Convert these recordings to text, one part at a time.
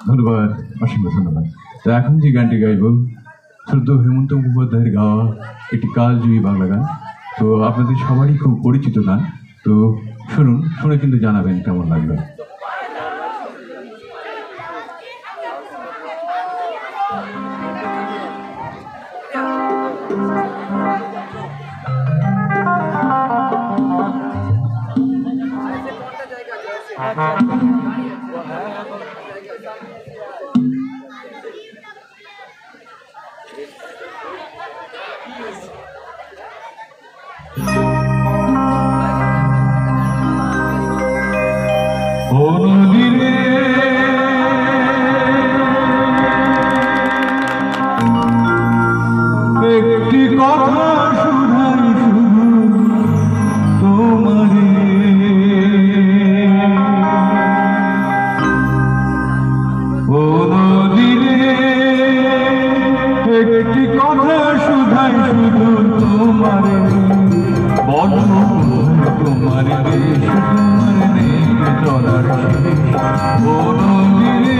ধন্যবাদ, অসংখ্য ধন্যবাদ। তো এখন যে গানটি গাইব শ্রদ্ধেয় হেমন্ত মুখোপাধ্যায়ের গাওয়া একটি কালজয়ী বাংলা গান। তো আপনাদের সবারই খুব পরিচিত গান। তো শুনুন, শুনে কিন্তু জানাবেন কেমন লাগলো। একটি কথা শুধাই শুধু তোমারে, ও নদীরে একটি কথা শুধাই শুধু তোমারে, বর্ণ তোমার দেশ তোমার নেই চলার শেষ, ও নদীরে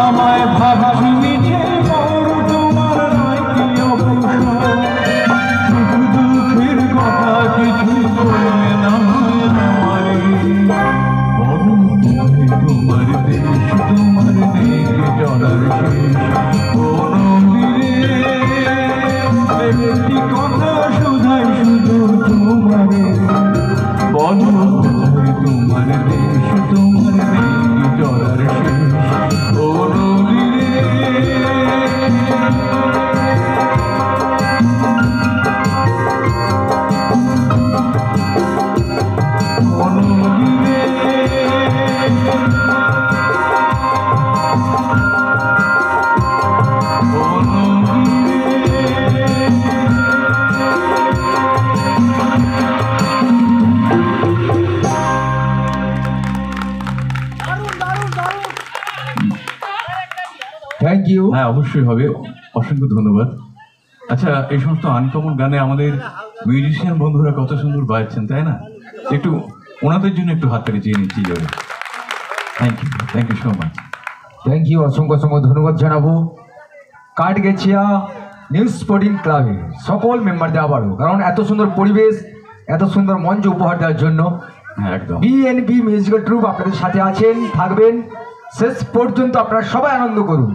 আমায় ভাবছি মিছে মোর তোমার নাই কি অবসর সুখ দুঃখের কথা কিছু বললে না তোমারে তোমার দেশ তোমার দিকে চলার শেষ কোনো একটি কথা শুধাই শুধু তোমারে বলো তোমার দেশ তোমার দিকে চলার শেষ কোনো থ্যাংক ইউ। হ্যাঁ অবশ্যই হবে, অসংখ্য ধন্যবাদ। আচ্ছা, এই সমস্ত আনকমন গানে আমাদের মিউজিশিয়ান বন্ধুরা কত সুন্দর বাজছেন, তাই না? একটু ওনাদের জন্য একটু হাততালি চেয়ে নিচ্ছি জোরে। Thank you so much. Thank you, অসংখ্য অসংখ্য ধন্যবাদ জানাবো কাঠগেছিয়া নিউজ স্পোর্টিং ক্লাবের সকল মেম্বারদের আবারও, কারণ এত সুন্দর পরিবেশ, এত সুন্দর মঞ্চ উপহার দেওয়ার জন্য। হ্যাঁ একদম। বিএনপি মিউজিক্যাল ট্রুপ আপনাদের সাথে আছেন, থাকবেন শেষ পর্যন্ত। আপনারা সবাই আনন্দ করুন।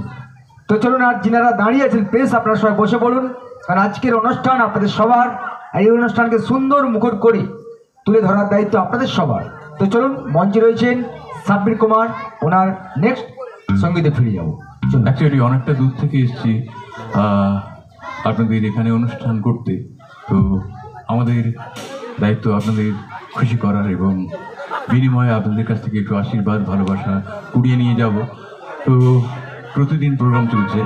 তো চলুন, আর যিনারা দাঁড়িয়ে আছেন প্লিজ আপনারা সবাই বসে পড়ুন, কারণ আজকের অনুষ্ঠান আপনাদের সবার। এই অনুষ্ঠানকে সুন্দর মুখর করে তুলে ধরার দায়িত্ব আপনাদের সবার। তো চলুন, মঞ্চে রয়েছেন সাব্বির কুমার, ওনার নেক্সট সঙ্গীতে ফিরে যাবো। অ্যাকচুয়ালি অনেকটা দূর থেকে এসেছি আপনাদের এখানে অনুষ্ঠান করতে। তো আমাদের দায়িত্ব আপনাদের খুশি করার এবং বিনিময়ে আপনাদের কাছ থেকে একটু আশীর্বাদ ভালোবাসা কুড়িয়ে নিয়ে যাব। তো প্রতিদিন প্রোগ্রাম চলছে,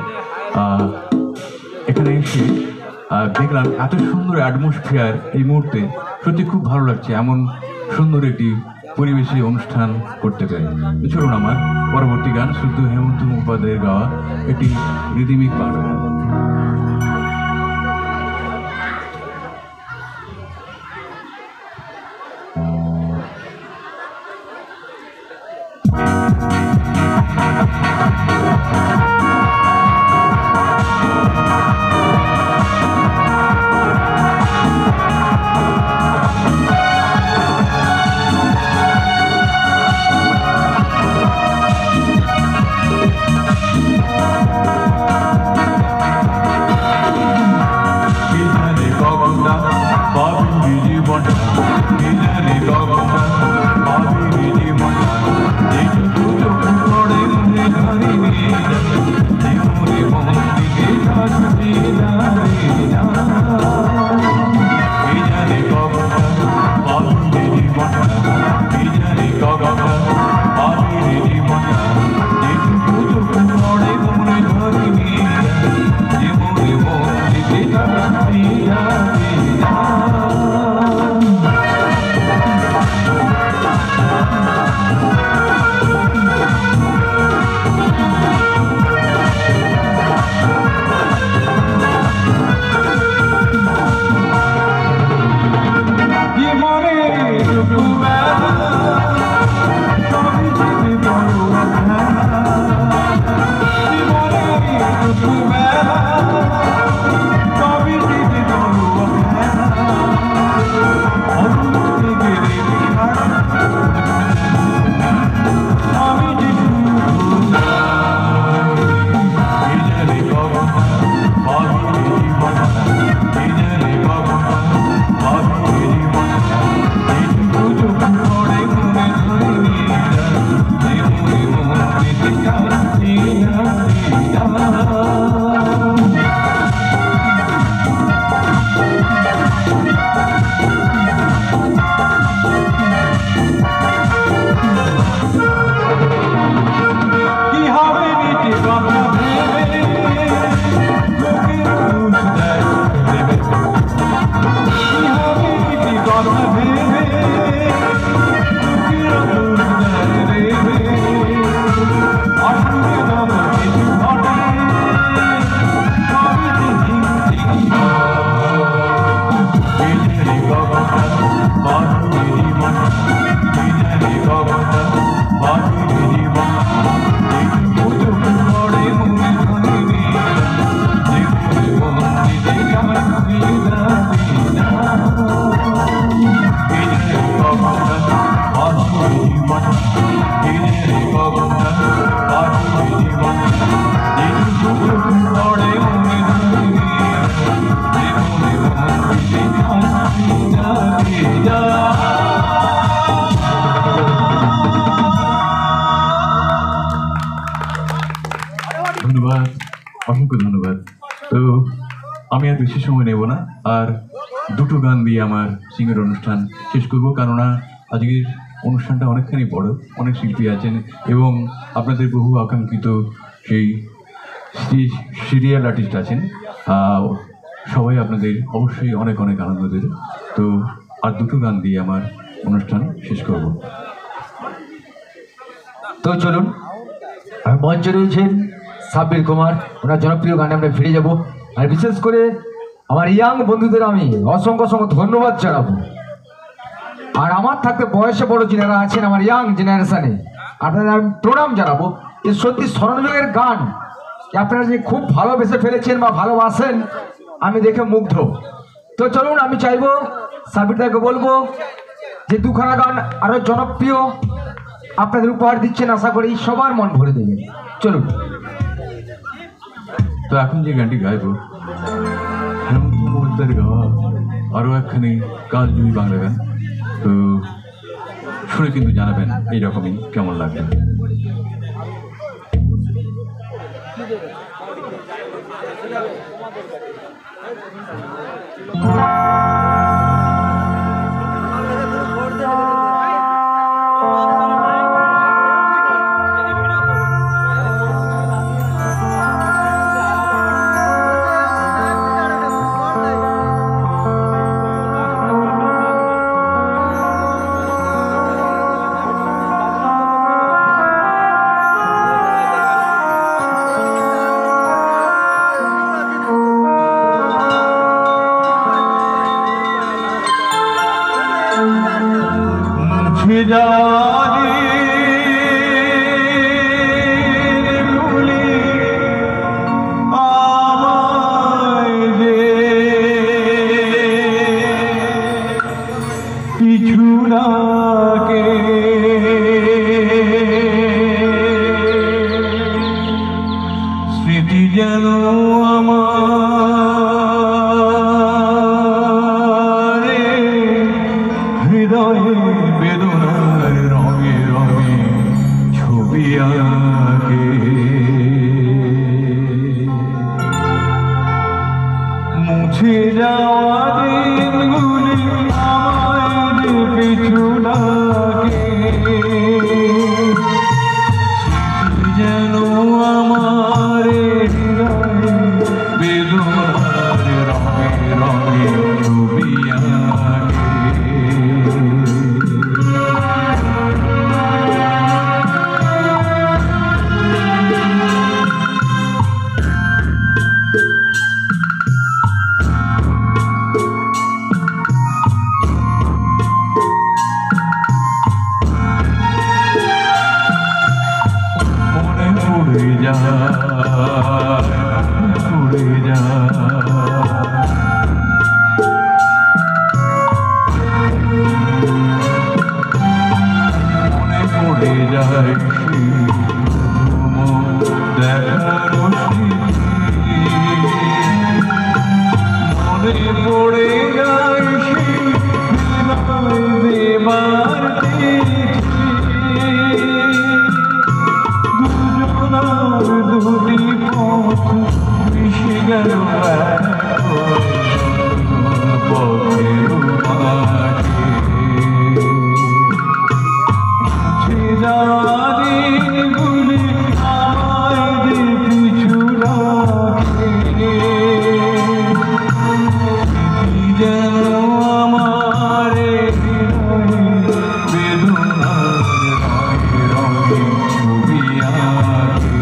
এখানে এসে দেখলাম এত সুন্দর অ্যাটমসফিয়ার এই মুহূর্তে, সত্যি খুব ভালো লাগছে এমন সুন্দর একটি পরিবেশে অনুষ্ঠান করতে পারি। চলুন আমার পরবর্তী গান শুদ্ধ হেমন্ত মুখোপাধ্যায়ের গাওয়া একটি রিদিমিক পাঠ। ধন্যবাদ, অসংখ্য ধন্যবাদ। তো আমি আর বেশি সময় নেব না, আর দুটো গান দিয়ে আমার সিঙ্গের অনুষ্ঠান শেষ করব, কেননা আজকের অনুষ্ঠানটা অনেকখানি বড়, অনেক শিল্পী আছেন এবং আপনাদের বহু আকাঙ্ক্ষিত সেই সিরিয়াল আর্টিস্ট আছেন। সবাই আপনাদের অবশ্যই অনেক অনেক আনন্দ দেবে। তো আর দুটো গান দিয়ে আমার অনুষ্ঠান শেষ করব। তো চলুন, আর মঞ্চে রয়েছেন সাব্বির কুমার, ওনার জনপ্রিয় গানে আমরা ফিরে যাব। আর বিশেষ করে আমার ইয়াং বন্ধুদের আমি অসংখ্য অসংখ্য ধন্যবাদ জানাবো। আর আমার থাকতে বয়সে বড় যিনারা আছেন আমার ইয়াং জেনারেশনে, আপনাদের আমি প্রণাম জানাবো যে সত্যি স্মরণযোগের গান আপনারা যে খুব ভালোবেসে ফেলেছেন বা ভালোবাসেন, আমি দেখে মুগ্ধ। তো চলুন, আমি চাইবো সাব্বিরদাকে বলবো যে দুখানা গান আরো জনপ্রিয় আপনাদের উপহার দিচ্ছেন, আশা করি সবার মন ভরে দেবেন। চলুন। তো এখন যে গানটি গাইব হেমন্ত মুখোপাধ্যায়ের গাওয়া আরও একখানি কালজয়ী বাংলা গান। তো শুনে কিন্তু জানাবেন এইরকমই কেমন লাগবে। স্মৃতি যেন আমার হৃদয়ে বেদনার রঙে রঙে ছবি আঁকে, মুছে যাওয়া দিনগুলি আমায় পিছু লাগে, যেন আমার হৃদয়ে বেদনার রঙে রঙে ছবি আঁকে। উড়ে যা মনে পড়ে যায় দেখানো মনে পড়ে যায় দেবার দুটি পথ মিশে গেল পথের মাঝে, দিনগুলি আমায় পিছু রাখে, যেন আমার বেদনার রঙে রঙে ছবি আঁকে।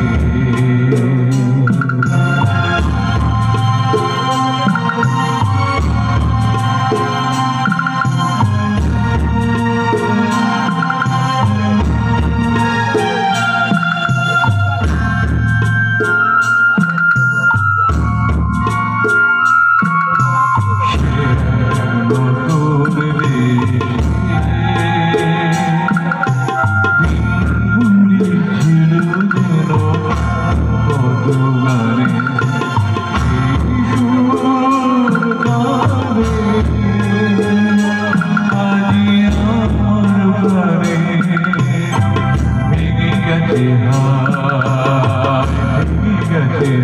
गए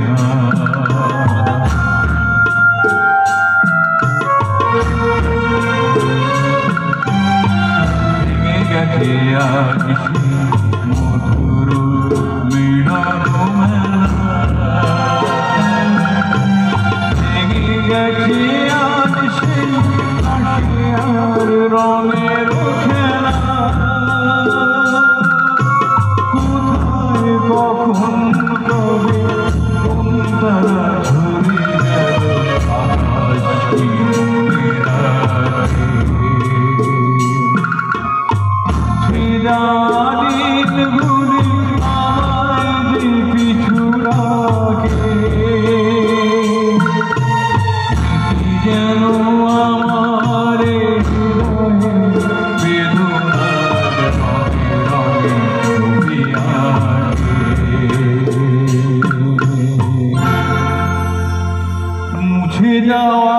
মধুর মিলন ভেঙে গেছে আজ সেই আশিয়ার রঙের খেলা কোথায় কখন কবে কোন তারা ঝরে গেল আকাশ কি দিন ভুলে আমায় পিছু রাখে যেন আমার বেদনার রঙে রঙে ছবি আঁকে মুছে যাওয়া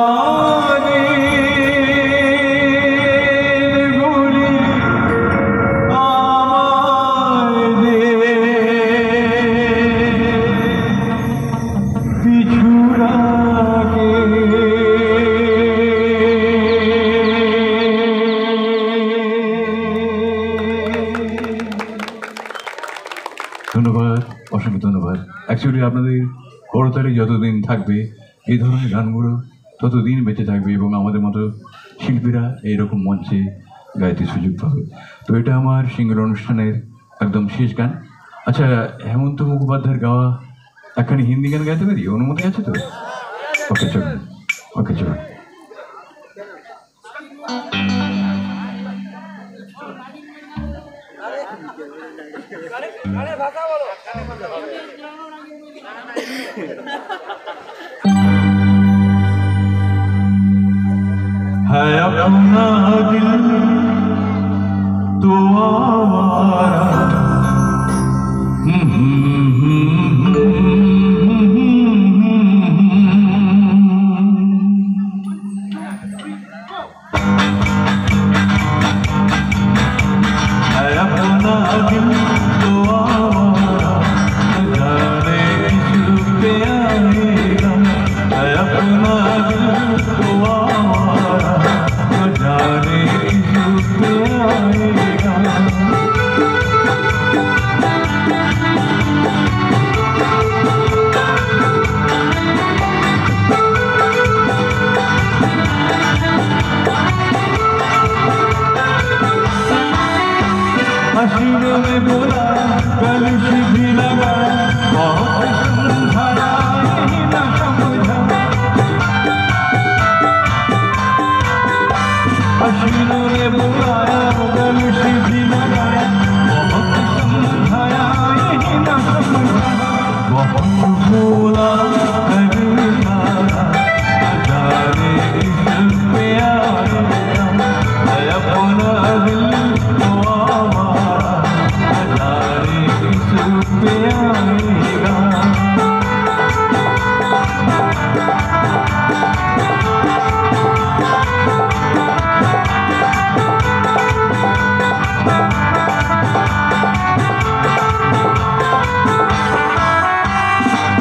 ধন্যবাদ, অসংখ্য ধন্যবাদ। অ্যাকচুয়ালি আপনাদের করতালি যতদিন থাকবে এই ধরনের গানগুলো ততদিন বেঁচে থাকবে এবং আমাদের মতো শিল্পীরা এইরকম মঞ্চে গাইতে সুযোগ পাবে। তো এটা আমার সিঙ্গল অনুষ্ঠানের একদম শেষ গান। আচ্ছা, হেমন্ত মুখোপাধ্যায়ের গাওয়া একখানি হিন্দি গান গাইতে পারি? অনুমতি আছে তো? ওকে চলুন, ওকে চলুন। है अपना दिल तो आवारा है अपना दिल तो आवारा जाने किस पे आएगा है अपना दिल तो आवारा जाने किस पे आएगा हसीनों में बोला कलश भी लगा बहुत समझाया यही ना समझा हसीनों ने बुलाया कलश भी लगाया बहुत समझाया यही ना समझा बहुत बोला कभी सारा जाने किस पे आएगा है अपना दिल तो आवारा जाने किस पे आएगा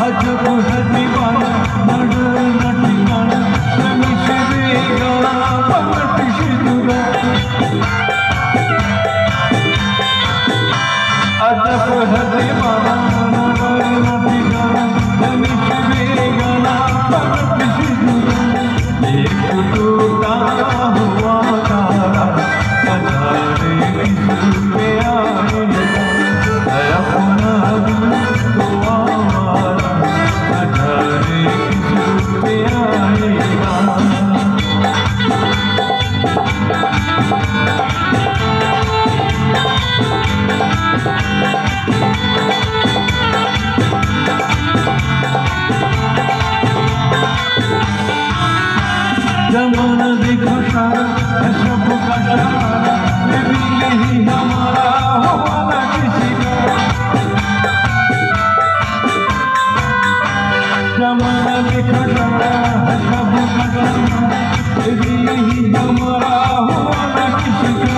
अजब है दीवाना नडर नटियाना रमेश बेगाना पलट सिंदूरा अजब है दीवाना नडर नटियाना रमेश बेगाना पलट सिंदूरा एक टूटा हुआ तारा जाने किस पे आएगा है अपना दिल तो आवारा जाने किस पे आएगा जमाना देखो सारा है सबका सहारा ये भी यही हमारा हवाला किसी का जमाना देखो सारा है सबका सहारा ये भी यही हमारा हवाला किसी का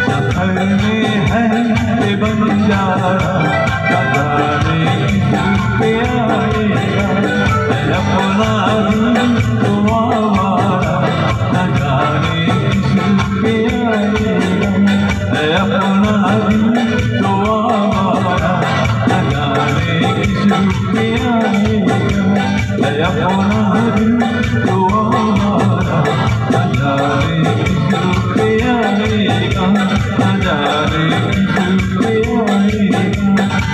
सफर में है ये बंजारा जाने किस पे आए अपना दिल तो आवारा न जाने किस पे आएगा अपना दिल तो आवारा न जाने किस पे आएगा अपना दिल तो आवारा न जाने किस पे आएगा न जाने किस पे आएगा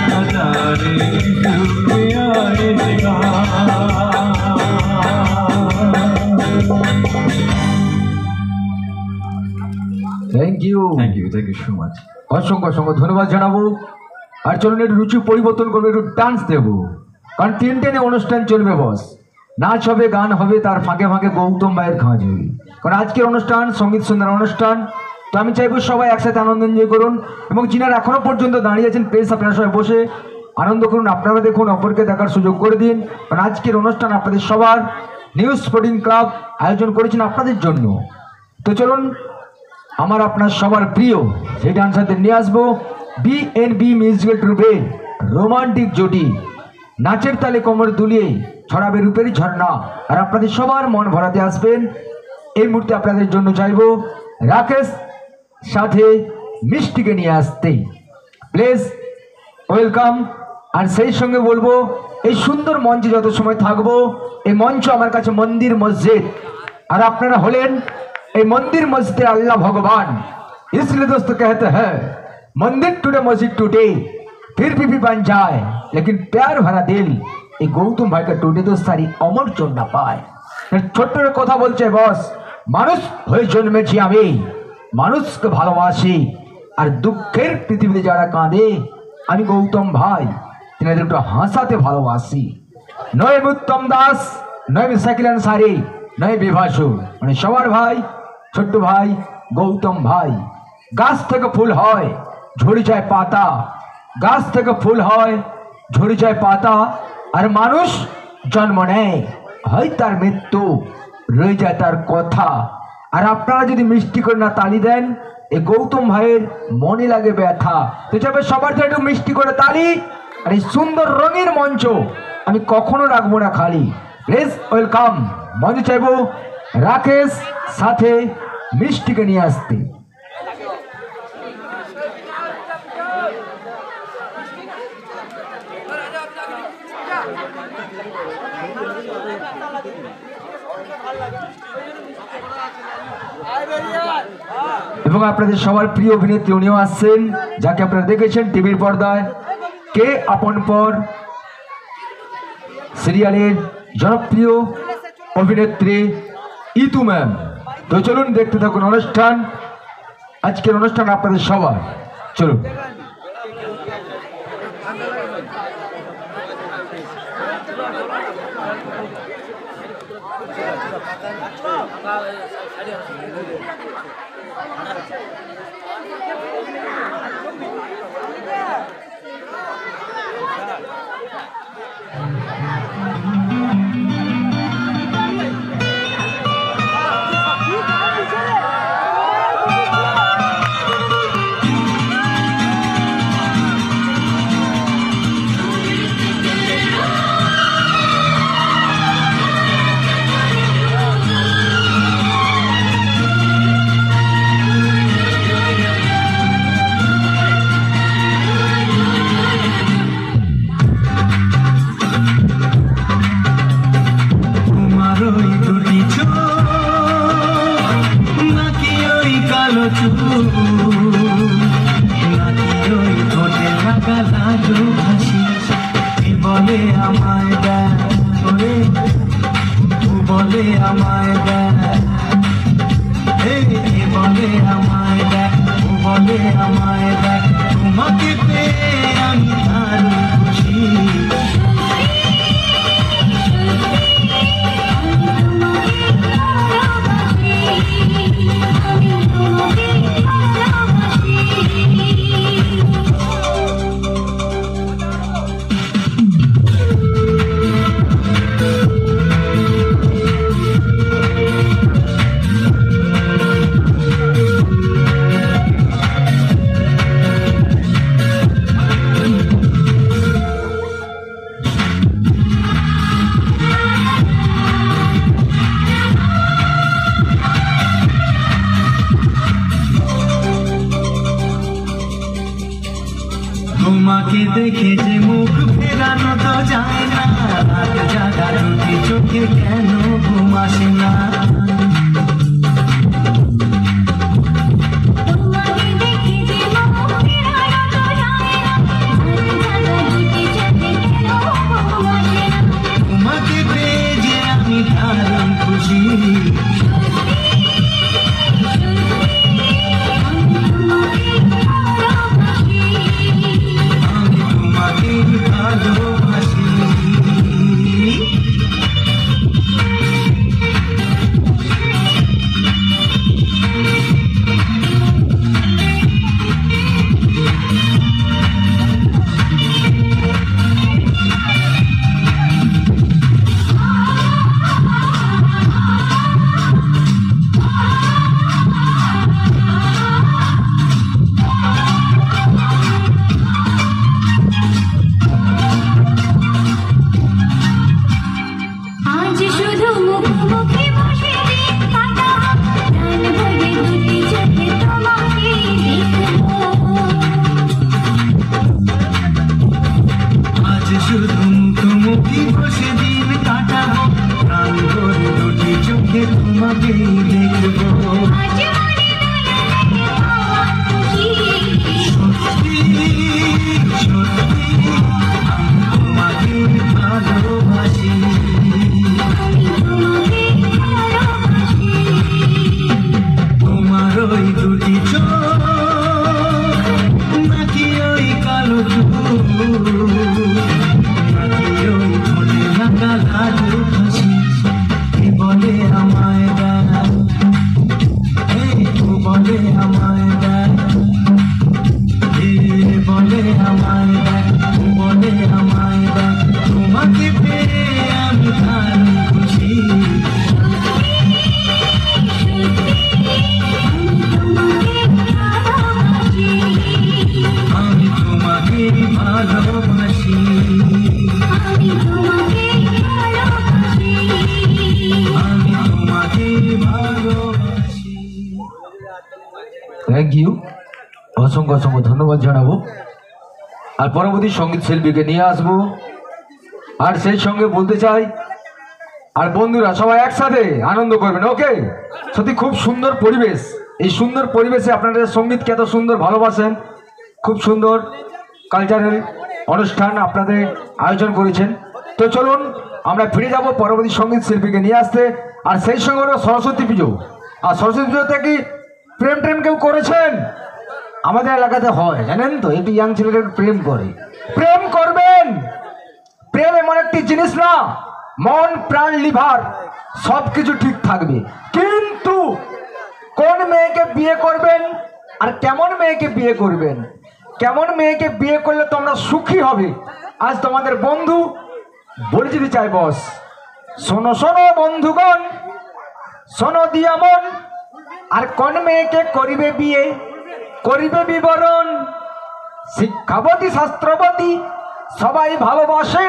न जाने किस पे आएगा thank you thank you so much. অসংখ্য অসংখ্য ধন্যবাদ জানাবো। আর চলুন একটু রুচি পরিবর্তন করবো, একটু ডান্স দেবো, কারণ টেনে অনুষ্ঠান চলবে বস। নাচ হবে, গান হবে, তার ফাঁকে ফাঁকে গৌতম ভাইয়ের কাজ হবে, কারণ আজকের অনুষ্ঠান সঙ্গীত সন্ধ্যার অনুষ্ঠান। তো আমি চাইবো সবাই একসাথে আনন্দ এনজয় করুন, এবং যিনারা এখনো পর্যন্ত দাঁড়িয়ে আছেন প্লিজ আপনারা সবাই বসে আনন্দ করুন, আপনারা দেখুন, অপরকে দেখার সুযোগ করে দিন, কারণ আজকের অনুষ্ঠান আপনাদের সবার নিউ স্পোর্টিং ক্লাব আয়োজন করেছেন আপনাদের জন্য। তো চলুন আমার আপনার সবার প্রিয় সেই ডান্সারদের নিয়ে আসবো, বিএনবি মিউজিক্যাল ট্রুপের রোমান্টিক জুটি, নাচের তালে কোমর দুলিয়ে ছড়াবে রূপের ঝর্ণা, আর আপনাদের সবার মন ভরাতে আসবেন। এই মুহূর্তে আপনাদের জন্য চাইবো রাকেশ সাথে মিষ্টিকে নিয়ে আসতে, প্লিজ ওয়েলকাম। আর সেই সঙ্গে বলবো এই সুন্দর মঞ্চে যত সময় থাকবো, এই মঞ্চ আমার কাছে মন্দির মসজিদ, আর আপনারা হলেন এই মন্দির মসজিদে আল্লাহ ভগবান। इसलिए दोस्तों कहते हैं मंदिर टूटे मस्जिद टूटे फिर भी बन जाए, लेकिन प्यार भरा दिल এই গৌতম ভাইকে টুটে তো সারি অমর চোর না পায়। ছোট্ট কথা বলছে বস, মানুষ হয়ে জন্মেছি আমি, মানুষকে ভালোবাসি, আর দুঃখের পৃথিবীতে যারা কাঁদে আমি গৌতম ভাই তিনাদের একটু হাসাতে ভালোবাসি। নয় উত্তম দাস, নয় সাইকেল আনসারি, নয় বিভাসু, মানে সবার ভাই, ছোট্ট ভাই গৌতম ভাই। গাছ থেকে ফুল হয় ঝরে যায় পাতা, গাছ থেকে ফুল হয় ঝরে যায় পাতা, আর মানুষ জন্ম নেয় হয় তার মৃত্যু, রয়ে যায় তার কথা। আর আপনারা যদি মিষ্টি করে না তালি দেন, এই গৌতম ভাইয়ের মনে লাগে ব্যথা। তো যাবে সবার জন্য একটু মিষ্টি করে তালি, আর এই সুন্দর রঙের মঞ্চ আমি কখনো রাখবো না খালি। প্লিজ ওয়েলকাম, মঞ্চ চাইবো রাকেশ সাথে মিষ্টিকে নিয়ে আসতে। এবং আপনাদের সবার প্রিয় অভিনেত্রী উনিও আসছেন, যাকে আপনারা দেখেছেন টিভির পর্দায়, কে আপন পর সিরিয়ালের জনপ্রিয় অভিনেত্রী ইতু ম্যাম। তো চলুন দেখতে থাকুন অনুষ্ঠান, আজকের অনুষ্ঠান আপনাদের সবার। চলুন। দেখে যে মুখ ফেরানো তো যায় না, রাত জাগা দুটি চোখে কেন ঘুম আসে না? তোমাকে পেয়ে যে আমি দারুণ খুশি, আমি তোমাকে ভালোবাসি। আজ শুধু মুখোমুখি বসে দিন কাটাবো, প্রাণ ভরে দুটি চোখে তোমাকে দেখবো। আজ শুধু মুখোমুখি বসে দিন কাটাবো, প্রাণ ভরে দুটি চোখে তোমাকে দেখবো। আজ মনে মনে থেকে পাওয়া খুশি, সত্যি সত্যি আমি তোমাকে ভালোবাসি। আমি তোমাকে ভালোবাসি। তোমার ওই দুটি চোখ নাকি ওই কালো চুল, নাকি ওই ঠোঁটে লাগা লাজু হাসি, কে বলে আমায় দেয়, এই তো বলে আমায় দেয়, কে বলে আমায় দেয়, ও বলে আমায় দেয়, তোমাকে পেয়ে আমি দারুণ খুশি। আমি তোমাকে ভালোবাসি, আমি তোমাকে ভালোবাসি। আমি তোমাকে ভালোবাসি। থ্যাংক ইউ, অসংখ্য অসংখ্য ধন্যবাদ জানাবো। আর পরবর্তী সঙ্গীত শিল্পীকে নিয়ে আসবো। আর সেই সঙ্গে বলতে চাই, আর বন্ধুরা সবাই একসাথে আনন্দ করবেন, ওকে? সত্যি খুব সুন্দর পরিবেশ, এই সুন্দর পরিবেশে আপনারা সঙ্গীতকে এত সুন্দর ভালোবাসেন, খুব সুন্দর কালচারাল অনুষ্ঠান আপনাদের আয়োজন করেছেন। তো চলুন আমরা ফিরে যাব পরবর্তী সঙ্গীত শিল্পীকে নিয়ে আসতে। আর সেই সঙ্গে হলো সরস্বতী পুজো। আর সরস্বতী পুজোতে কি প্রেম টেম কেউ করেছেন? আমাদের এলাকাতে হয়, জানেন তো, একটু ইয়াং ছেলেরা একটু প্রেম করে। প্রেম করবেন, প্রেম এমন একটি জিনিস না, মন প্রাণ লিভার সব কিছু ঠিক থাকবে, কিন্তু কোন মেয়েকে বিয়ে করবেন আর কেমন মেয়েকে বিয়ে করবেন, কেমন মেয়েকে বিয়ে করলে তোমরা সুখী হবে, আজ তোমাদের বন্ধু বলে দিতে চাই বস। শোনো শোনো বন্ধুগণ, শোনো দিয়া মন, আর কোন মেয়েকে করিবে বিয়ে, করিবে বিবরণ। শিক্ষাবতী শাস্ত্রবতী সবাই ভালোবাসে,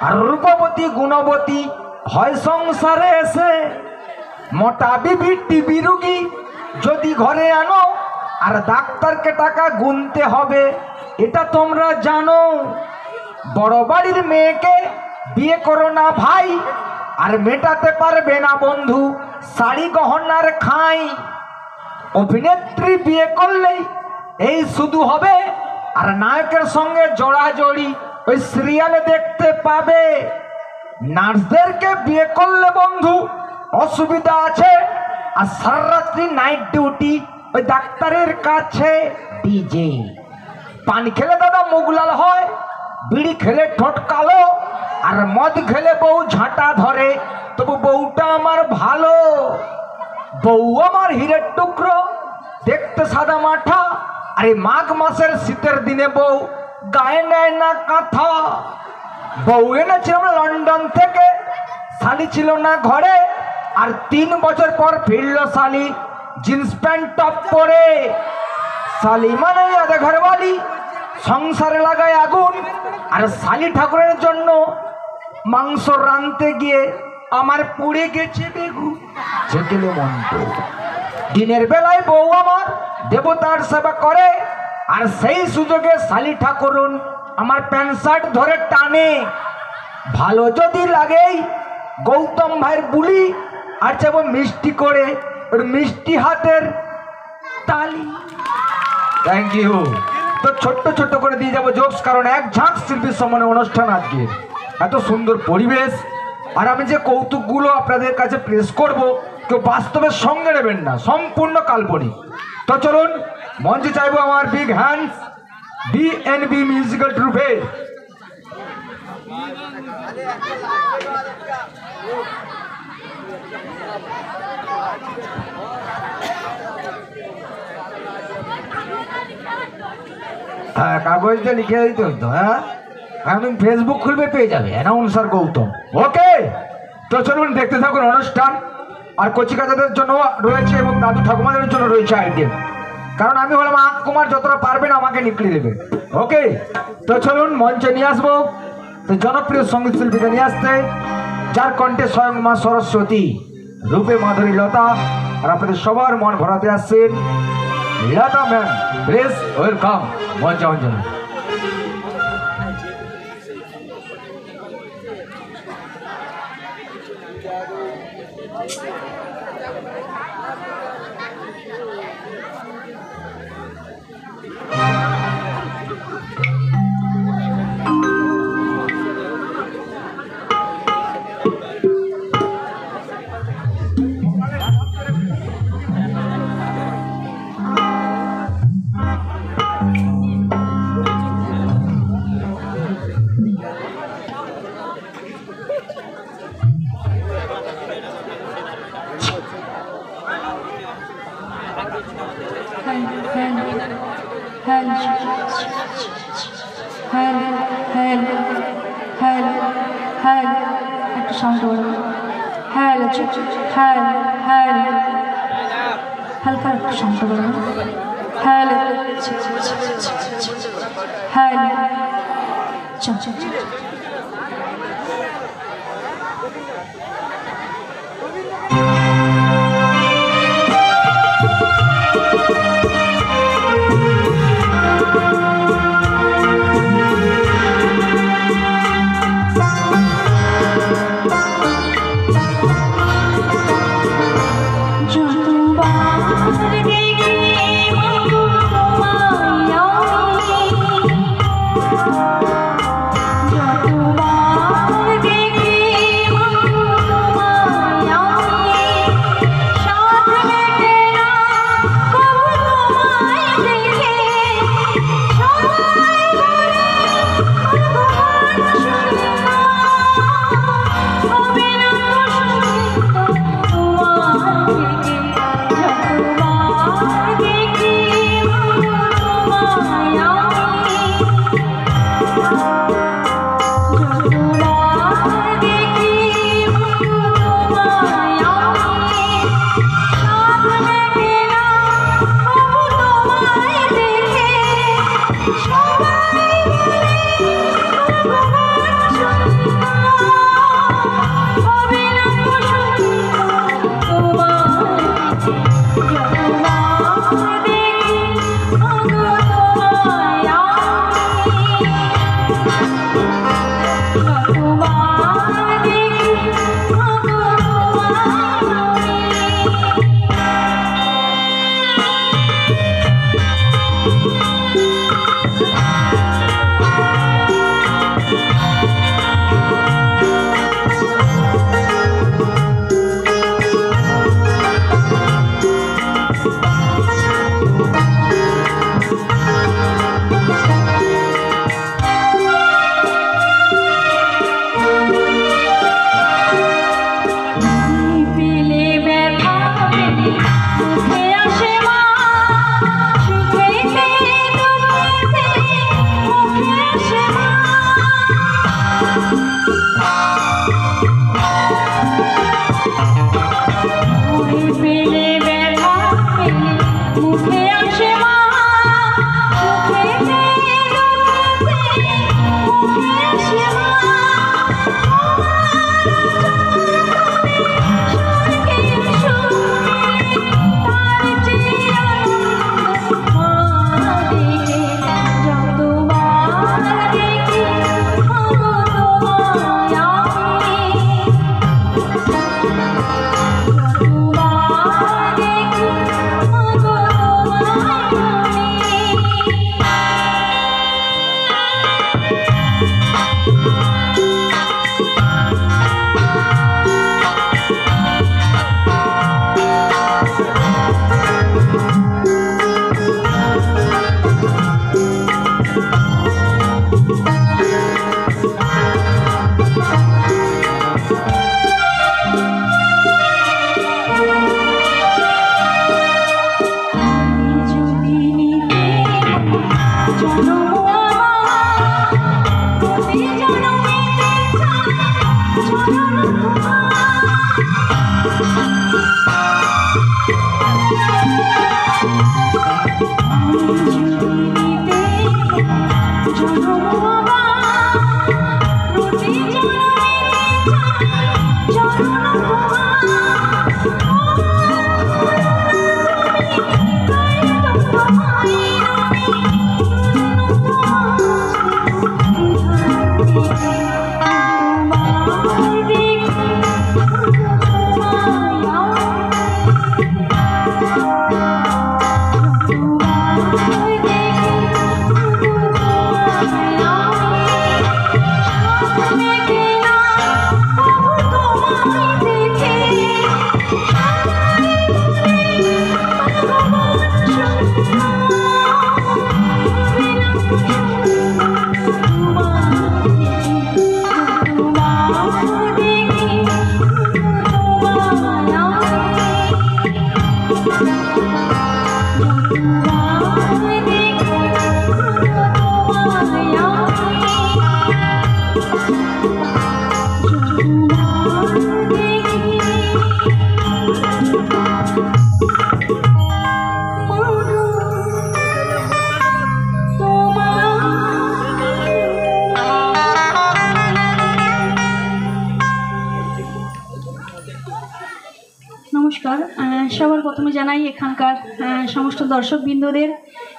আর রূপবতী গুণবতী হয় সংসারে এসে। মোটা বিবি টিবি রুগী যদি ঘরে আনো, আর ডাক্তারকে টাকা গুনতে হবে, এটা তোমরা জানো। বড় বাড়ির মেয়েকে বিয়ে করো না ভাই, আর মেটাতে পারবে না বন্ধু শাড়ি গহনার খাই। অভিনেত্রী বিয়ে করলেই এই শুধু হবে, আর নায়কের সঙ্গে জড়াজড়ি ওই সিরিয়ালে দেখতে পাবে। নার্সদেরকে বিয়ে করলে বন্ধু অসুবিধা আছে, আর সারারাত্রি নাইট ডিউটি ওই ডাক্তারের কাছে। ডিজে পান খেলে দাদা মুখ লাল হয়, বিড়ি খেলে ঠোঁট কালো, আর মদ খেলে বউ ঝাঁটা ধরে, তবু বউটা আমার ভালো। বউ আমার হিরের টুকরো, দেখতে সাদা মাঠা, আরে মাঘ মাসের শীতের দিনে বউ গায়ে নেয় না কাঁথা। বউ এনেছিলাম লন্ডন থেকে, শালি ছিল না ঘরে, আর 3 বছর পর ফিরল শালি জিন্স প্যান্ট টপ পরে। শালি মানে আধা ঘরওয়ালি, সংসারে লাগায় আগুন, আর শালি ঠাকুরের জন্য মাংস রাঁধতে গিয়ে আমার পুড়ে গেছে বেগুন। সেকেলে মন্ত্র দিনের বেলায় বউ আমার দেবতার সেবা করে, আর সেই সুযোগে শালি ঠাকুরুন আমার প্যান্ট শার্ট ধরে টানে, ভালো যদি লাগেই গৌতম ভাইয়ের বুলি, আর চাইব মিষ্টি করে ওর মিষ্টি হাতের তালি। Thank you. তো ছোট্ট ছোট্ট করে দিয়ে যাবো জোকস, কারণ এক ঝাঁক শিল্পীর সম্মানে অনুষ্ঠান আজকে, এত সুন্দর পরিবেশ। আর আমি যে কৌতুকগুলো আপনাদের কাছে প্রেস করব, কেউ বাস্তবের সঙ্গে নেবেন না, সম্পূর্ণ কাল্পনিক। তো চলুন মঞ্চে চাইবো আমার বিগ হ্যান্ডস বিএনবি মিউজিক্যাল ট্রুপে। হ্যাঁ, কাগজটা লিখে দিতে হইতো। হ্যাঁ, আমি ফেসবুক খুলবে পেয়ে যাবে অ্যানাউন্সার গৌতম। ওকে, তো চলুন দেখতে থাকুন অনুষ্ঠান। আর কচিকাচাদের জন্য রয়েছে এবং দাদু ঠাকুমাদের জন্য রয়েছে আইটেম, কারণ আমি হলাম আঁক কুমার, যতটা পারবেন আমাকে নিকলে দেবে। ওকে, তো চলুন মঞ্চে নিয়ে আসবো তো জনপ্রিয় সঙ্গীত শিল্পীকে নিয়ে আসতে, যার কণ্ঠে স্বয়ং মা সরস্বতী, রূপে মাধুরী লতা, আর আপনাদের সবার মন ভরাতে আসছেন লতা ম্যাম। প্লিজ ওয়েলকাম মঞ্চে অঞ্জনা। একটু সাউন্ড হ্যালো হ্যালো হ্যালো, হালকা একটু শান্ত করো। হ্যালো হ্যালো, যত নমস্কার। সবার প্রথমে জানাই এখানকার সমস্ত দর্শকবৃন্দদের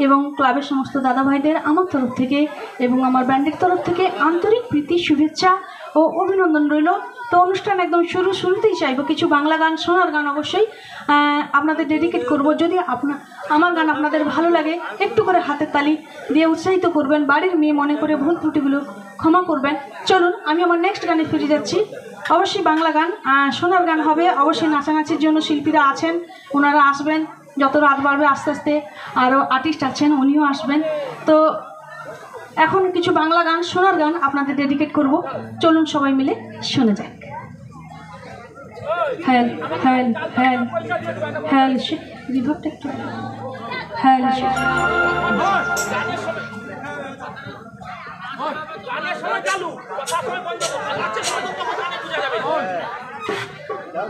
এবং ক্লাবের সমস্ত দাদা ভাইদের আমার তরফ থেকে এবং আমার ব্যান্ডের তরফ থেকে আন্তরিক প্রীতি, শুভেচ্ছা ও অভিনন্দন রইল। তো অনুষ্ঠান একদম শুরুতেই চাইবো কিছু বাংলা গান, সোনার গান অবশ্যই আপনাদের ডেডিকেট করব। যদি আমার গান আপনাদের ভালো লাগে একটু করে হাতের তালি দিয়ে উৎসাহিত করবেন, বাড়ির মেয়ে মনে করে ভুল ত্রুটিগুলো ক্ষমা করবেন। চলুন আমি আমার নেক্সট গানে ফিরে যাচ্ছি। অবশ্যই বাংলা গান, সোনার গান হবে। অবশ্যই নাচানাচির জন্য শিল্পীরা আছেন, ওনারা আসবেন। যত রাত বাড়বে আস্তে আস্তে আরও আর্টিস্ট আছেন, উনিও আসবেন। তো এখন কিছু বাংলা গান, সোনার গান আপনাদের ডেডিকেট করব। চলুন সবাই মিলে শুনে যাক। হ্যাল হ্যাল হ্যাল হ্যাল রিভাবটা একটু হ্যাল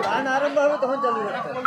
গান আরম্ভ হবে তখন চালু করতে হবে।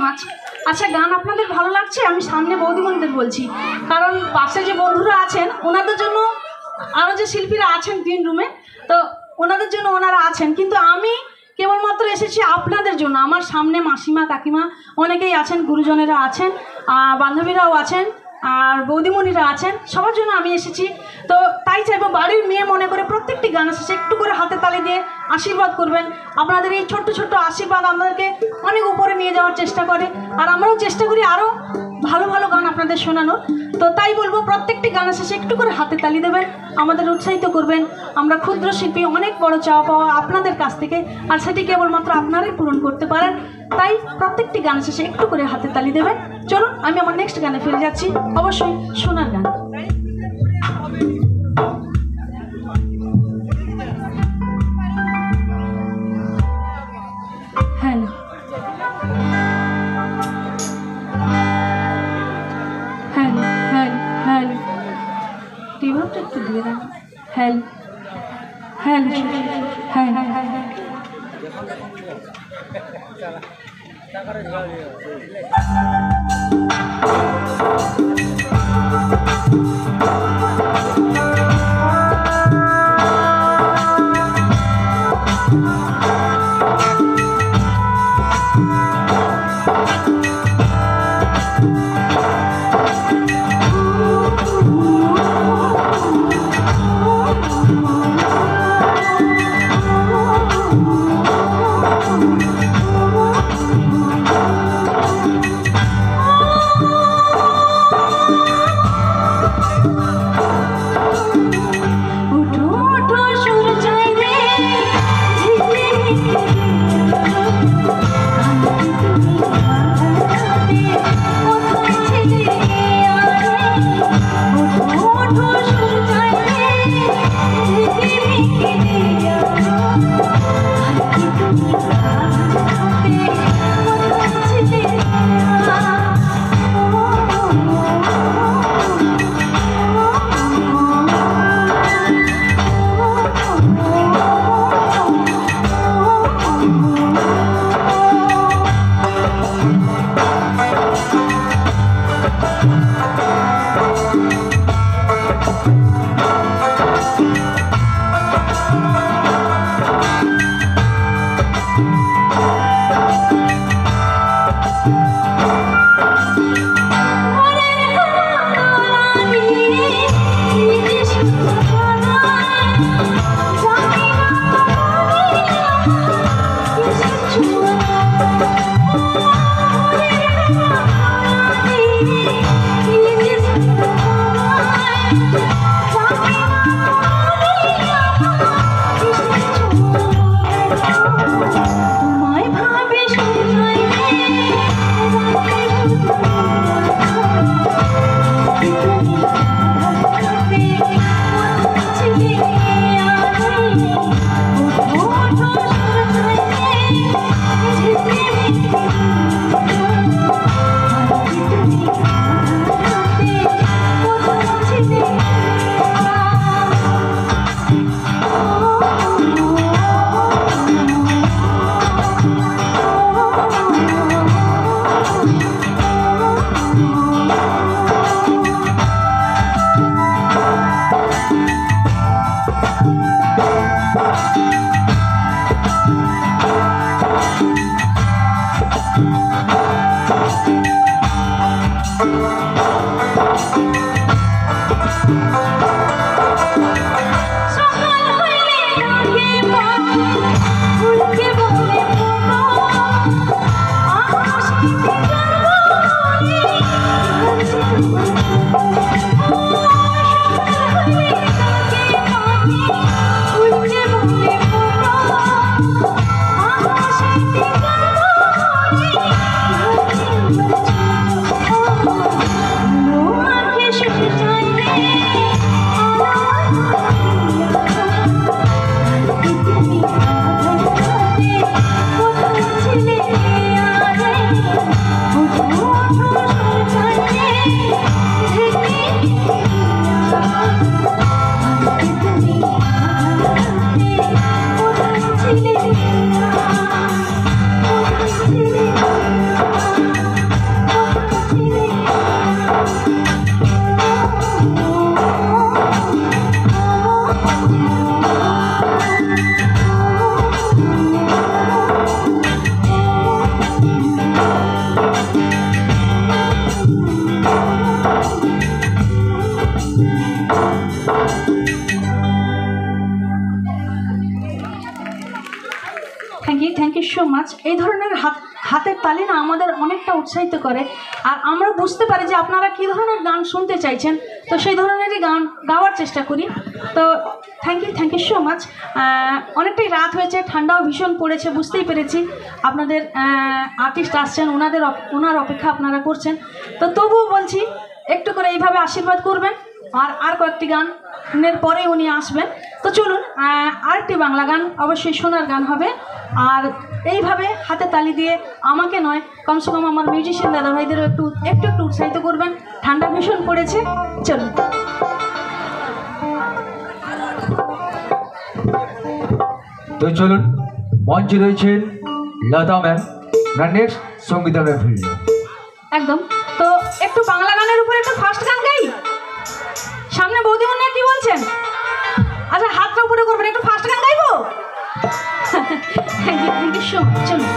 মাচ। আচ্ছা, গান আপনাদের ভালো লাগছে? আমি সামনে বৌদিমণিদের বলছি, কারণ পাশে যে বন্ধুরা আছেন ওনাদের জন্য, আরও যে শিল্পীরা আছেন গ্রিন রুমে, তো ওনাদের জন্য ওনারা আছেন, কিন্তু আমি কেবলমাত্র এসেছি আপনাদের জন্য। আমার সামনে মাসিমা কাকিমা অনেকেই আছেন, গুরুজনেরা আছেন, বান্ধবীরাও আছেন, আর বৌদিমণিরা আছেন, সবার জন্য আমি এসেছি। তো তাই চাইবো বাড়ির মেয়ে মনে করে প্রত্যেকটি গান শেষে একটু করে হাতে তালি দিয়ে আশীর্বাদ করবেন। আপনাদের এই ছোট্ট ছোট্ট আশীর্বাদ আমাদেরকে অনেক উপরে নিয়ে যাওয়ার চেষ্টা করে, আর আমরাও চেষ্টা করি আরও ভালো ভালো গান আপনাদের শোনানোর। তো তাই বলবো প্রত্যেকটি গানের শেষে একটু করে হাতে তালি দেবেন, আমাদের উৎসাহিত করবেন। আমরা ক্ষুদ্র শিল্পী, অনেক বড় চাওয়া পাওয়া আপনাদের কাছ থেকে, আর সেটি কেবলমাত্র আপনারাই পূরণ করতে পারেন। তাই প্রত্যেকটি গানের শেষে একটু করে হাতে তালি দেবেন। চলুন আমি আমার নেক্সট গানে ফিরে যাচ্ছি, অবশ্যই সোনার গান। হ্যালো হ্যালো হ্যালো হ্যালো, টিউবটা একটু দিয়ে দেন। Hello hello hello hello, so much. এই ধরনের হাতের তালি না আমাদের অনেকটা উৎসাহিত করে, আর আমরা বুঝতে পারি যে আপনারা কী ধরনের গান শুনতে চাইছেন, তো সেই ধরনেরই গান গাওয়ার চেষ্টা করি। তো থ্যাংক ইউ সো মাচ। অনেকটাই রাত হয়েছে, ঠান্ডাও ভীষণ পড়েছে, বুঝতেই পেরেছি আপনাদের আর্টিস্ট আসছেন, ওনার অপেক্ষা আপনারা করছেন। তো তবুও বলছি একটু করে এইভাবে আশীর্বাদ করবেন, আর কয়েকটি গানের পরে উনি আসবেন। তো চলুন আরেকটি বাংলা গান, অবশ্যই সোনার গান হবে, আর এইভাবে হাতে তালি দিয়ে আমাকে নয়, কমসে কম আমার মিউজিশিয়ান দাদা ভাইদেরও একটু উৎসাহিত করবেন। ঠান্ডা ভীষণ পড়েছে, চলুন। তো চলুন, মঞ্চে রয়েছেন Lata ma'am, next Sangeeta ma'am field. একদম। তো একটু বাংলা গানের উপরে একটু ফাস্ট গান গাই। সামনে বৌদিমণিরা কি বলছেন? আচ্ছা, হাতটা উপরে করবেন, একটু ফাস্ট গান গাইবো। Thank you so much. চলুন।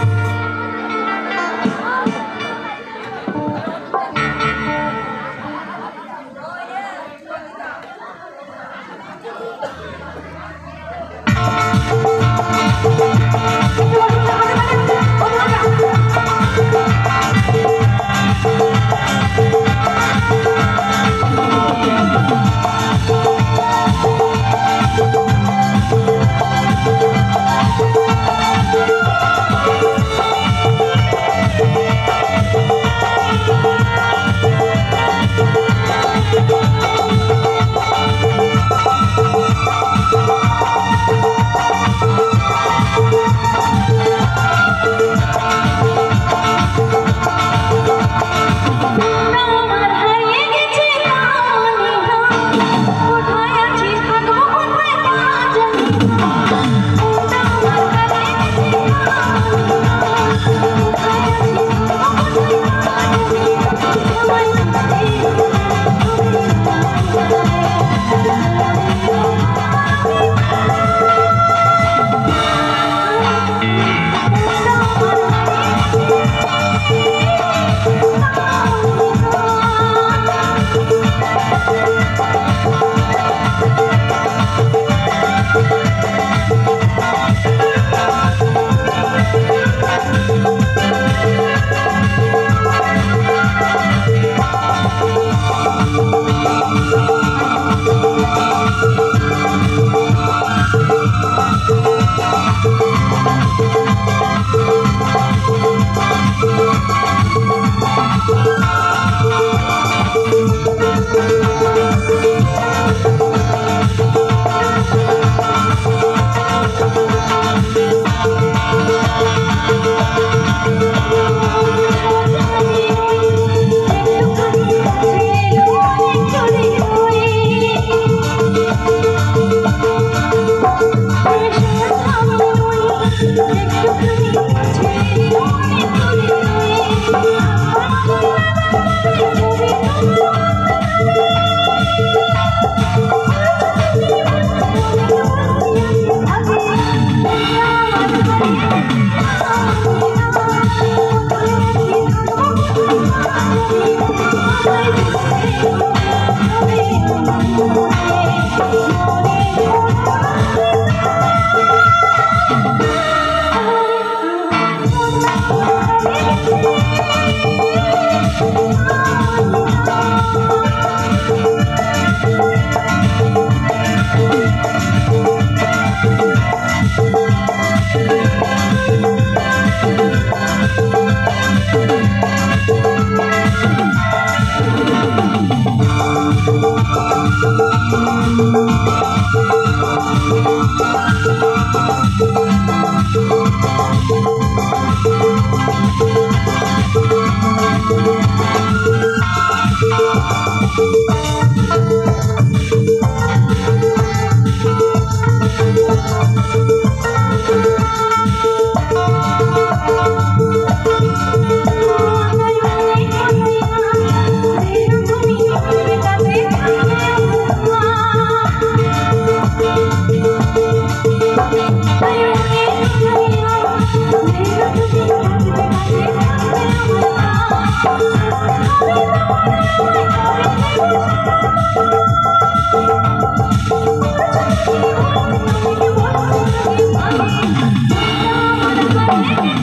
Thank you.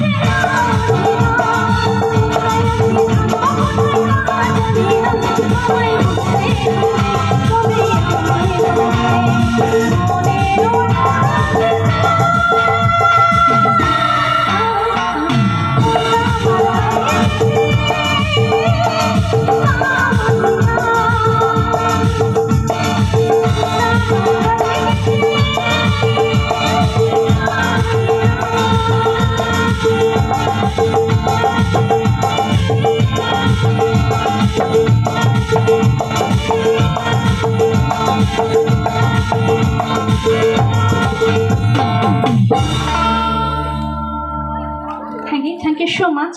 So much.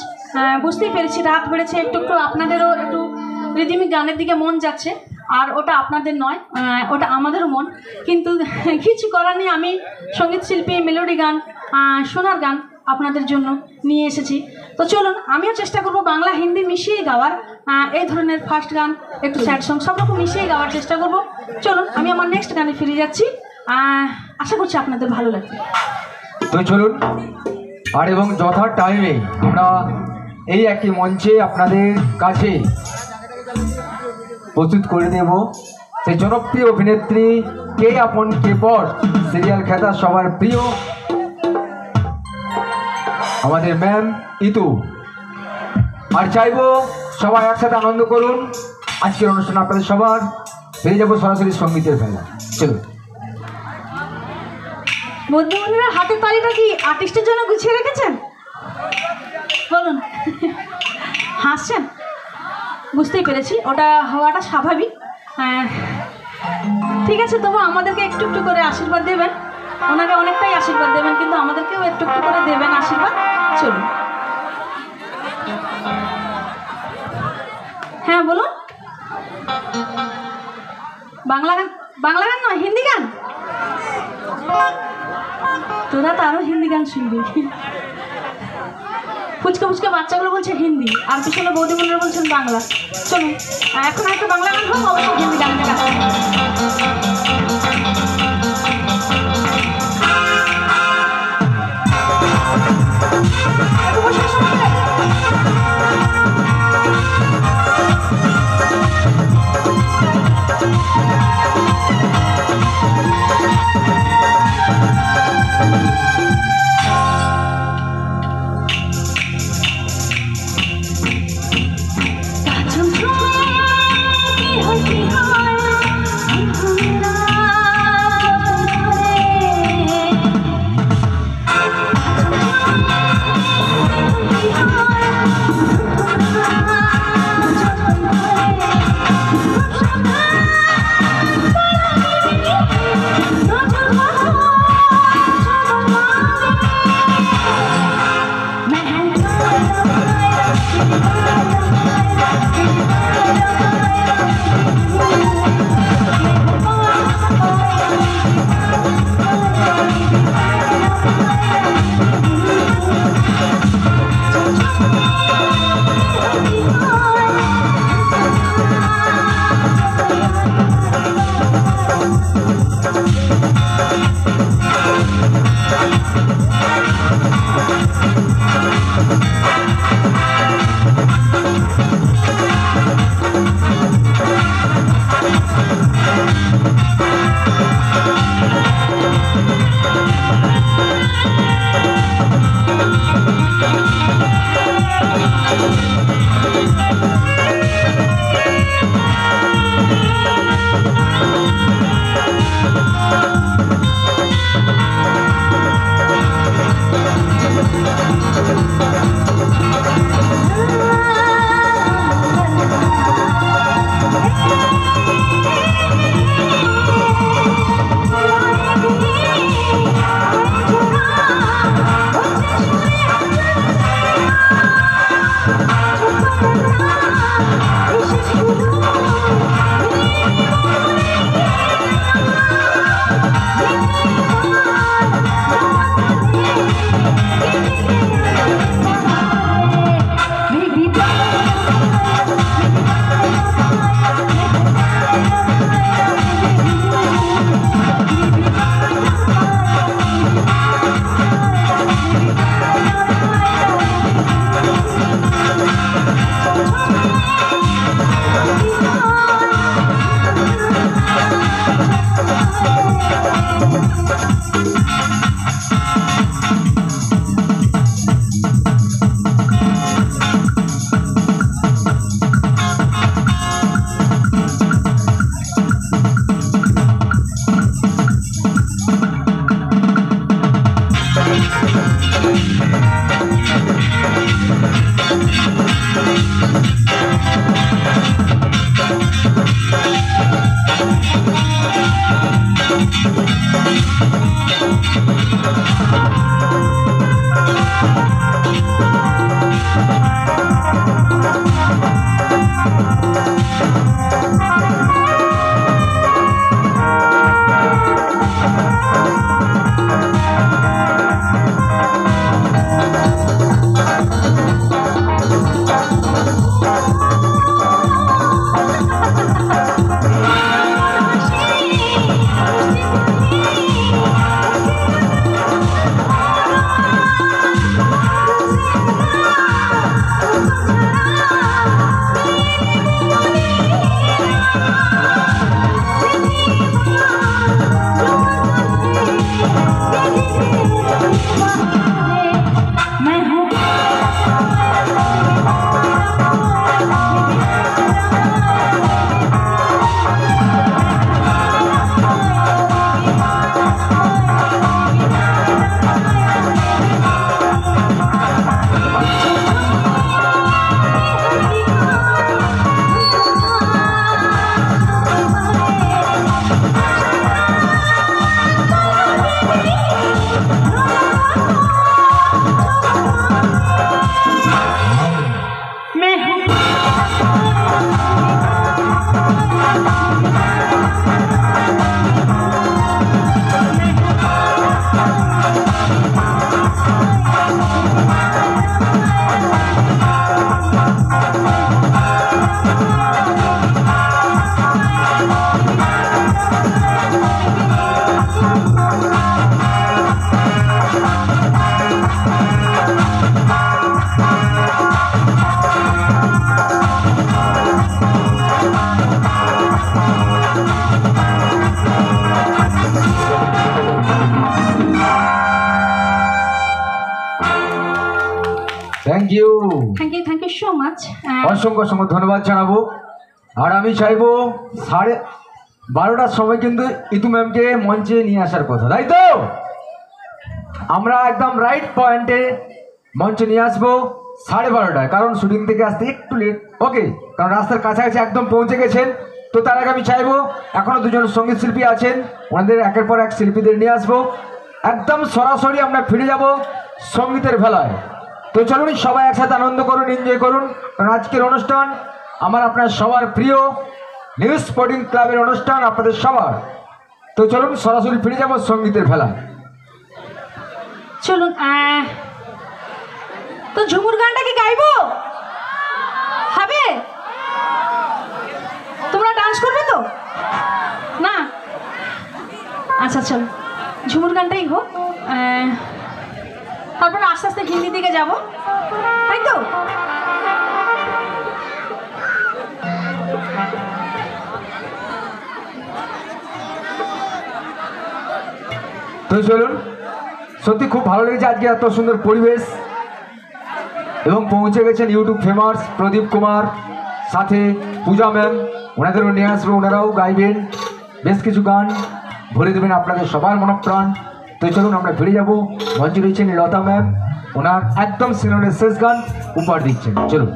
বুঝতেই পেরেছি রাত বেড়েছে, একটু একটু আপনাদেরও একটু রিদিমিক গানের দিকে মন যাচ্ছে, আর ওটা আপনাদের নয়, ওটা আমাদেরও মন। কিন্তু কিছু করার নেই, আমি সঙ্গীত শিল্পী, মেলোডি গান, সোনার গান আপনাদের জন্য নিয়ে এসেছি। তো চলুন আমিও চেষ্টা করব বাংলা হিন্দি মিশিয়ে গাওয়ার, এই ধরনের ফার্স্ট গান, একটু স্যাড সং, সব রকম মিশিয়ে গাওয়ার চেষ্টা করব। চলুন আমি আমার নেক্সট গানে ফিরে যাচ্ছি, আশা করছি আপনাদের ভালো লাগবে। তো চলুন, আর এবং যথা টাইমে আমরা এই একই মঞ্চে আপনাদের কাছে প্রস্তুত করে দেব সেই জনপ্রিয় অভিনেত্রী কে আপন কে পর সিরিয়াল খেতা সবার প্রিয় আমাদের ম্যাম ইতু। আর চাইবো সবাই একসাথে আনন্দ করুন আজকের অনুষ্ঠান আপনাদের সবার। ফিরে যাবো সরাসরি সঙ্গীতের বেলা। চলুন বন্ধুরা, হাতের তালিটা কি আর্টিস্টের জন্য গুছিয়ে রেখেছেন? বলুন। হাসছেন, বুঝতেই পেরেছি, ওটা হওয়াটা স্বাভাবিক। ঠিক আছে, তবু আমাদেরকে একটু একটু করে আশীর্বাদ দেবেন। ওনাকে অনেকটাই আশীর্বাদ দেবেন, কিন্তু আমাদেরকেও একটু একটু করে দেবেন আশীর্বাদ। চলুন। হ্যাঁ বলুন। বাংলা গান? বাংলা গান নয়, হিন্দি গান। তোরা তো আরো হিন্দি গান শুনবি। ফুচকা ফুচকা বাচ্চাগুলো বলছে হিন্দি, আর পিছনে বৌদিমণিরা বলছেন বাংলা। চলুন এখন একটা বাংলা গান হোক, অবশ্যই হিন্দি গানটা গান। This is অসংখ্য অসংখ্য ধন্যবাদ জানাবো। আর আমি চাইবো 12:30টার সময় কিন্তু ইতু ম্যামকে মঞ্চে নিয়ে আসার কথা, তাই তো? আমরা একদম রাইট পয়েন্টে মঞ্চে নিয়ে আসবো 12:30টায়, কারণ শুটিং থেকে আসতে একটু লেট। ওকে, কারণ রাস্তার কাছাকাছি একদম পৌঁছে গেছেন। তো তার আগে আমি চাইবো, এখনো দুজন সঙ্গীত শিল্পী আছেন, ওনাদের একের পর এক শিল্পীদের নিয়ে আসবো। একদম সরাসরি আমরা ফিরে যাব সঙ্গীতের ভেলায়। তো চলুন সবাই একসাথে আনন্দ করুন, এনজয় করুন, কারণ আজকের অনুষ্ঠান আমার আপনার সবার প্রিয় নিউ স্পোর্টিং ক্লাবের অনুষ্ঠান, আপনাদের সবার। তো চলুন সরাসরি ফিরে যাব সঙ্গীতের ভেলায়। চলুন। তো ঝুমুর গানটা কি গাইবো? হবে? তোমরা ডান্স করবে তো না? আচ্ছা চলো, ঝুমুর গানটাই হোক। তারপরে আস্তে আস্তে হিন্দি দিকে যাব, তাই তো? তো চলুন, সত্যি খুব ভালো লেগেছে আজকে এত সুন্দর পরিবেশ, এবং পৌঁছে গেছেন ইউটিউব ফেমাস প্রদীপ কুমার, সাথে পূজা ম্যাম, ওনাদেরও নিয়ে আসবো, ওনারাও গাইবেন বেশ কিছু গান, ভরে দেবেন আপনাদের সবার মনপ্রাণ। তো চলুন আমরা ফিরে যাবো। মঞ্চে রয়েছেন লতা ম্যাম, ওনার একদম সিনেমার শেষ গান উপহার দিচ্ছেন। চলুন।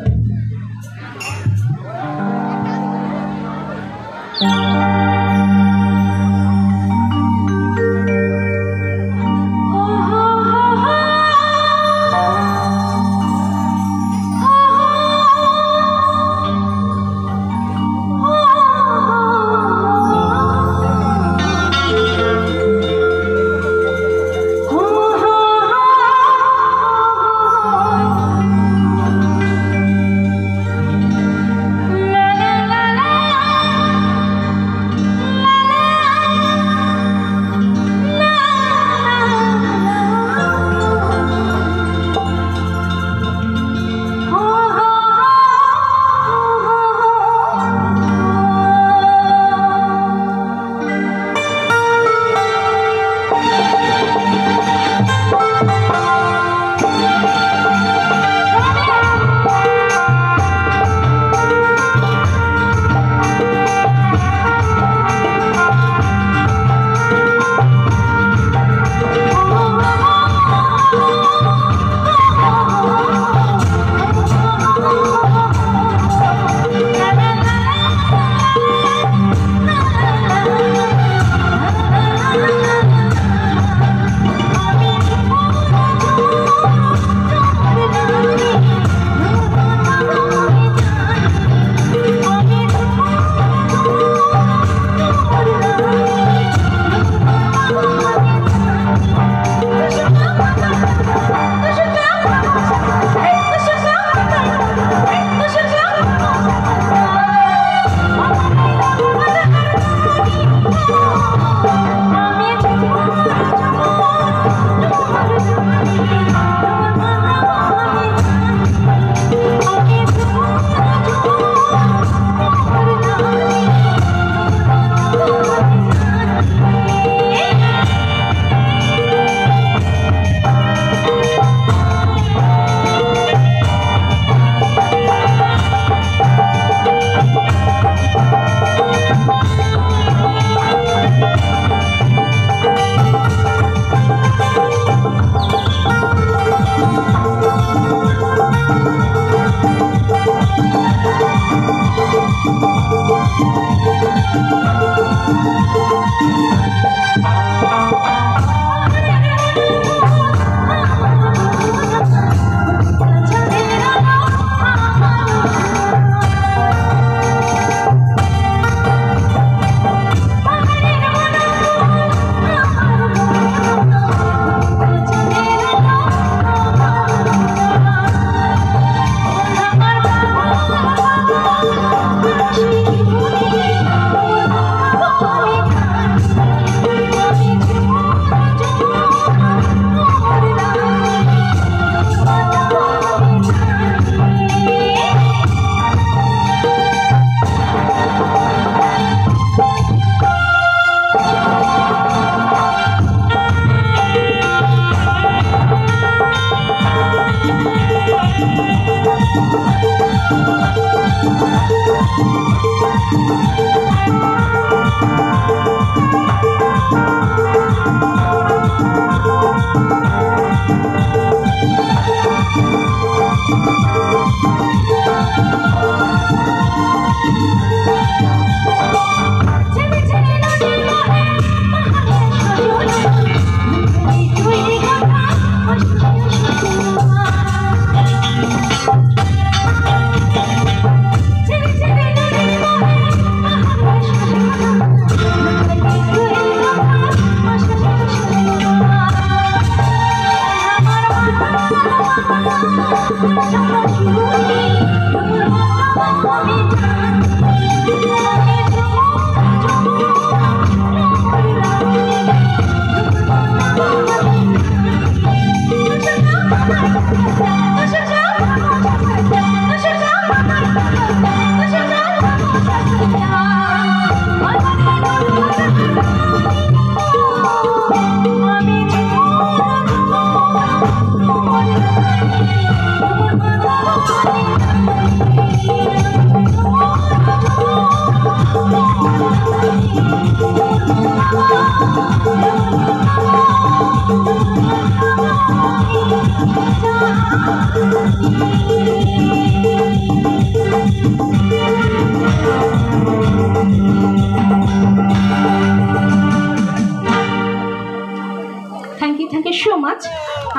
Thank you so much.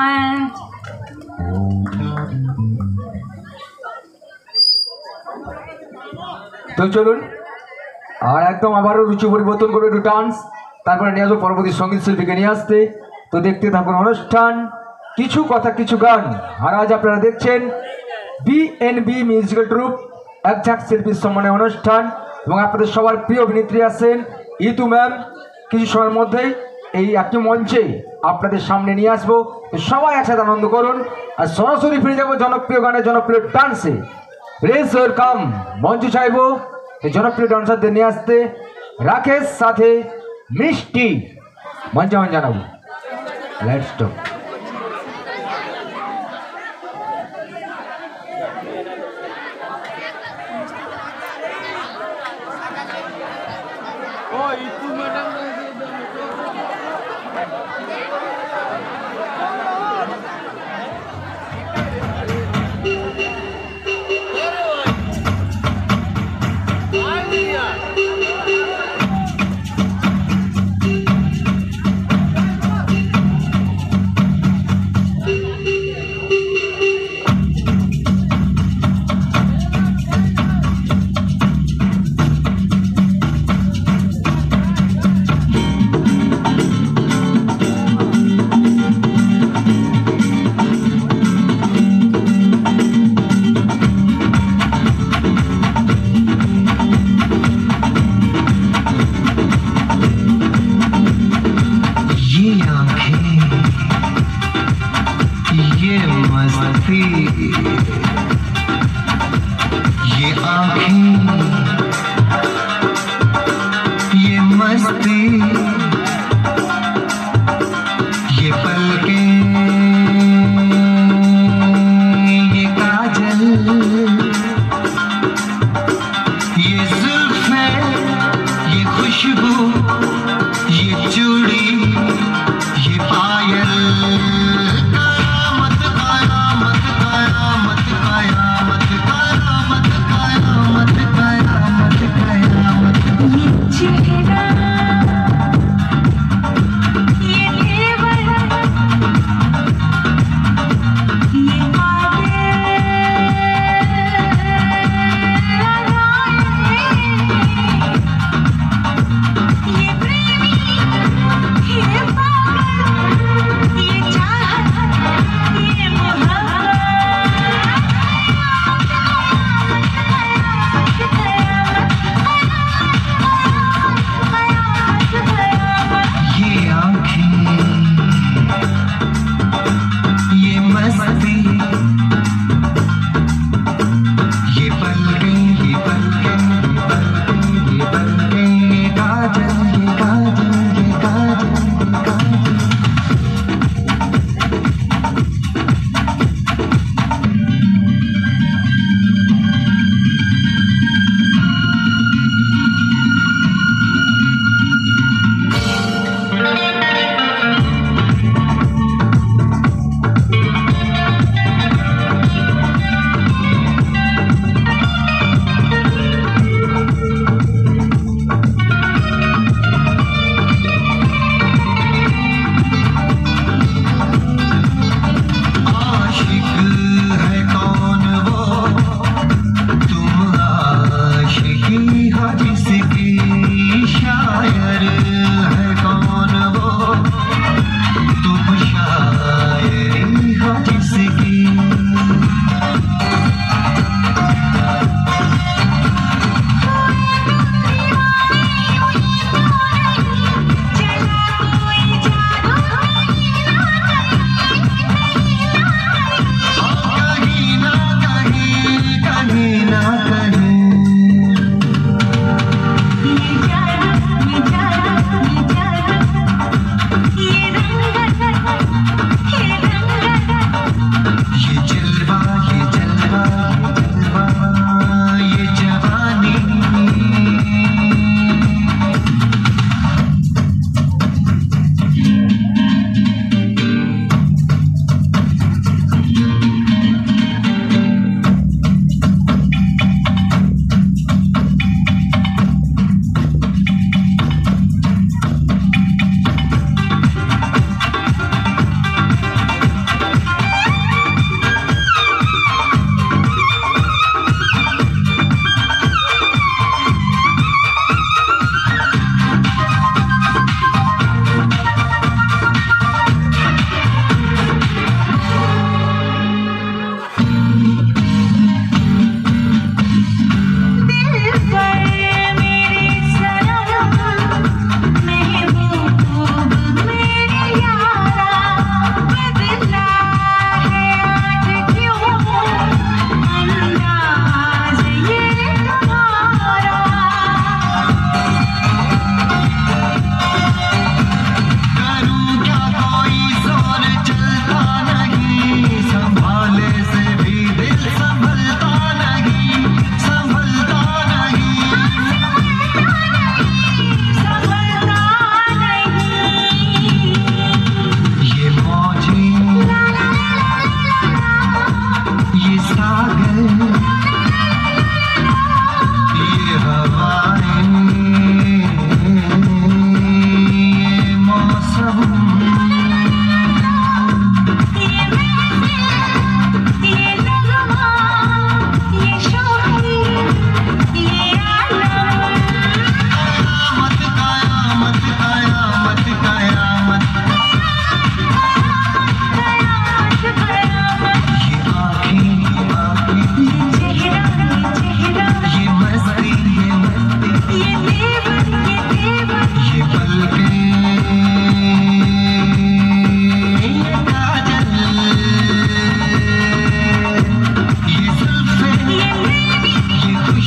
And তো চলুন আর একদম আবারও রুচি পরিবর্তন করে একটু ডান্স, তারপরে নিয়ে আসবো পরবর্তী সঙ্গীত শিল্পীকে নিয়ে আসতে। তো দেখতে থাকুন অনুষ্ঠান কিছু কথা কিছু গান। আর আজ আপনারা দেখছেন বিএনবি মিউজিক্যাল ট্রুপ একঝাঁক শিল্পীর সম্মানে অনুষ্ঠান, এবং আপনাদের সবার প্রিয় অভিনেত্রী আছেন ইতু ম্যাম। কিছু সময়ের মধ্যেই এই একটি মঞ্চে আপনাদের সামনে নিয়ে আসবো। তো সবাই একসাথে আনন্দ করুন আর সরাসরি ফিরে যাবো জনপ্রিয় গানে, জনপ্রিয় ডান্সে। রেস ওয়েলকাম মঞ্চ চাইবো এই জনপ্রিয় ডান্সারদের নিয়ে আসতে। রাকেশ সাথে মিষ্টি মঞ্চে আমি জানাবো। Let's go. कयामत कयामत कयामत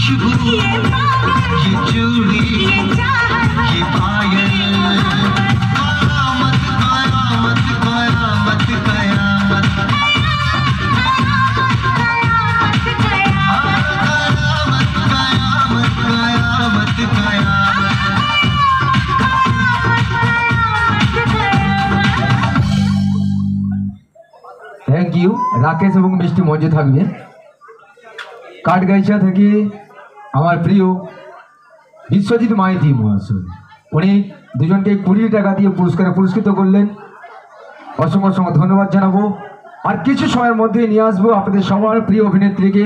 खुशबू ये चूड़ी ये पायल कयामत कयामत कयामत कयामत कयामत कयामत कयामत থ্যাংক ইউ। রাকেশ এবং মিষ্টি মঞ্চে থাকবে। কাঠগাইছা থেকে আমার প্রিয় বিশ্বজিৎ মাইতি মহাশয়, উনি দুজনকে 20 টাকা দিয়ে পুরস্কারে পুরস্কৃত করলেন। অসংখ্য অসংখ্য ধন্যবাদ জানাবো। আর কিছু সময়ের মধ্যেই নিয়ে আসবো আপনাদের সবার প্রিয় অভিনেত্রীকে,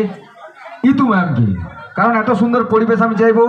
ইতু ম্যামকে। কারণ এত সুন্দর পরিবেশ আমি চাইবো